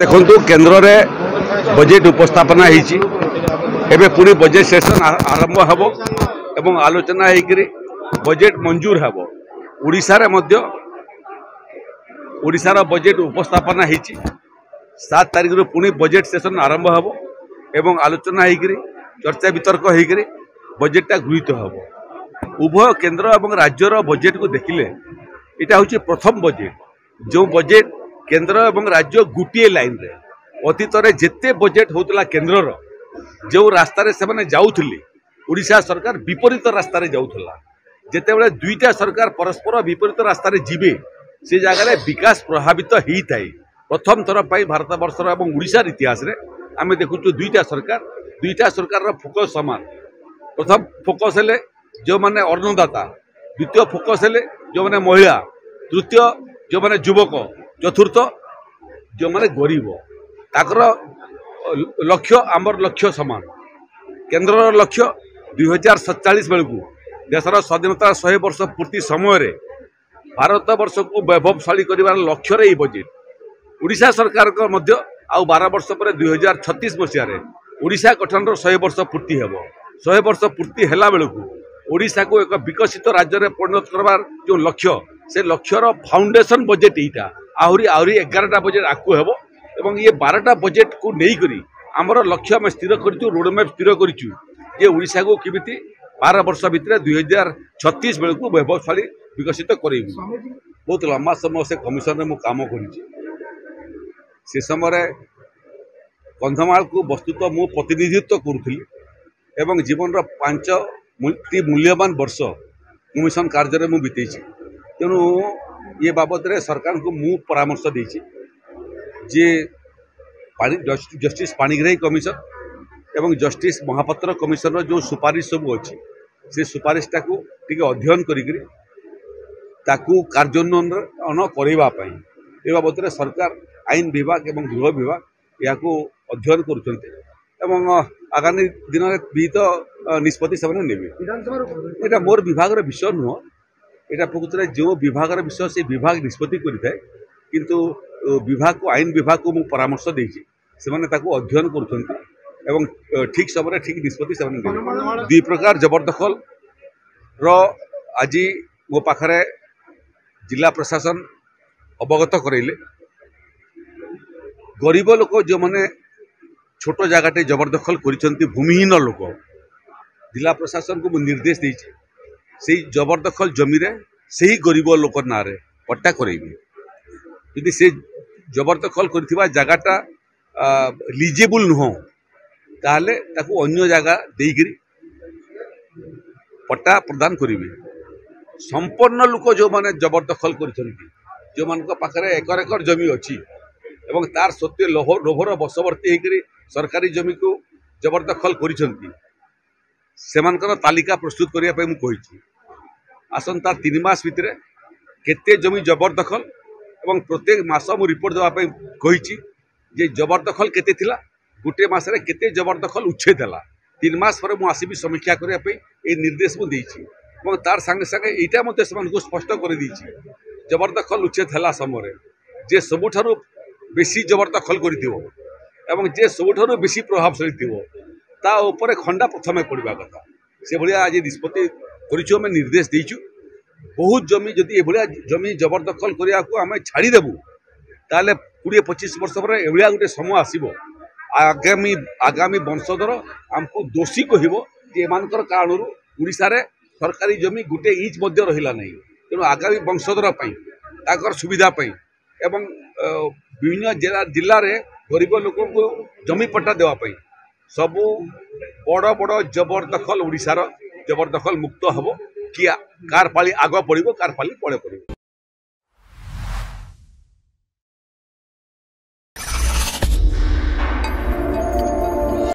देखु केन्द्र में बजेट उपस्थापना होती पुणी बजेट सेसन आरंभ हम एवं आलोचना होकर बजेट मंजूर हम ओडिशार बजेट उपस्थापना होती 7 तारिख रु पुणी बजेट सेसन आरंभ हम एवं आलोचना होकर चर्चा वितर्क होकर बजेटा गृहीत हम उभय केन्द्र और राज्यर बजेट को देखिले यहाँ हूँ प्रथम बजेट जो बजेट केन्द्र और राज्य गोटे लाइन रे अतीत में जिते बजेट होता केन्द्र जो रास्तार से जाऊले ओडिशा सरकार विपरीत रास्तार जाऊला जिते दुईटा सरकार परस्पर विपरीत रास्तार जीवे से जगह विकास प्रभावित होता है। प्रथम थर पर भारत वर्षर और ओडिशार इतिहास रे आम देखु दुईटा सरकार फोकस सामान प्रथम फोकस हेले जो माने अन्नदाता द्वितीय फोकस हेले जो माने महिला तृतीय जो माने युवक चतुर्थ जो माने गरीब ताकर लक्ष्य आमर लक्ष्य समान केन्द्र लक्ष्य 2047 बेलू देशर स्वाधीनता 100 वर्ष पूर्ति समय भारत वर्ष को वैभवशाली कर लक्ष्य रे बजेट ओडिशा सरकार को मध्य आउ 12 वर्ष पर 2036 मसीह ओडिशा गठन 100 वर्ष पूर्ति हेब 100 वर्ष पूर्ति हेला बेलू ओडिशा को एक विकसित राज्य में परिणत करवार जो लक्ष्य से लक्ष्यर फाउंडेशन बजेट यहाँ आहरी 11टा बजेट आगू हेब एवं ये 12टा बजेट को नहीं आमर लक्ष्य आम स्थिर करूँ रोडमैप स्थिर करूँ ओडिशा को किमिति 12 वर्ष भितर 2036 बेलू वैभवशाली विकसित कर बहुत लंबा समय से कमिशन में काम कर समय कंधमाल को वस्तुतः मु प्रतिनिधित्व करुली एवं जीवन 5 मूल्यवान वर्ष कमिशन कार्य में बीते तेणु ये बाबद रे सरकार को मु परामर्श देछि जे जस्टिस पाणिग्राही कमिशन एवं जस्टिस महापात्र कमिशन जो सुपारिश सब अच्छी से सुपारिशटा को टिके अध्ययन करिकरी ताकू कार्यान्वयन करवाई ए बाबद सरकार आईन विभाग एवं गृह विभाग या अध्ययन करुँच आगामी दिन में विहित निष्पत्ति से ने मोर विभाग विषय नुह यहाँ प्रकृत में जो विभाग विषय से विभाग निष्पत्ति करें किंतु विभाग को आईन विभाग को मुझे परामर्श देछि से अध्ययन कर ठीक समय ठीक निष्पत्ति से दुई प्रकार जबरदखल आज मो पाखरे जिला प्रशासन अवगत करैले गरीब लोक जो मैंने छोट जगटे जबरदखल कर भूमिहीन लोक जिला प्रशासन को निर्देश देछि से जबरदखल जमी रे से ही गरीब लोक ना रे पट्टा करेबी यदि से जबरदखल कर जगटा लिजेबल नुह ताले ताकू अन्य जगह देकरी पट्टा प्रदान करेंगे संपन्न लोक जो माने जबरदखल कर जो मान पाखे एकर एकर जमी अच्छी एवं तार सत्य लोभर बशवर्ती होकर सरकारी जमी को जबरदखल कर तालिका प्रस्तुत करने मुझे आसंता 3 मास भितर केते जमी जबरदखल एवं प्रत्येक मास मु रिपोर्ट देवाई कही जे जबरदखल केते थिला गोटे मासरे केते जबरदखल उच्छेद है 3 मास पर मु आसीबी समीक्षा करने निर्देश मुझे तार संगे संगे यहाँ मत स्पष्ट कर जबरदखल उच्छेद है समय जे सबुठारु बेसी जबरदखल कर जे सबुठारु बेसी प्रभावशाली थी ता ऊपर खंडा प्रथम पड़ा कथा से भाया आज निष्पत्ति करूँ आम निर्देश देचु बहुत जमी जदि ये जमी जबरदखल करने को आम छाड़देबू ताले 20-25 वर्ष पर एभलिया गोटे समय आसीबो आगामी वंशधर आमको दोषी कहब एमानकर कारणरू ओडिशा रे सरकारी जमी गोटे इंच मध्य रहिला नहीं तेणु आगामी वंशधर ताकर सुविधा एवं विभिन्न जिले में गरीब लोक को जमी पट्टा देवाई सबू बड़ बड़ जबरदखल ओडिशार जबरदखल मुक्त हम कि कार पाली आग पड़ो कार पाली पड़े पड़ो।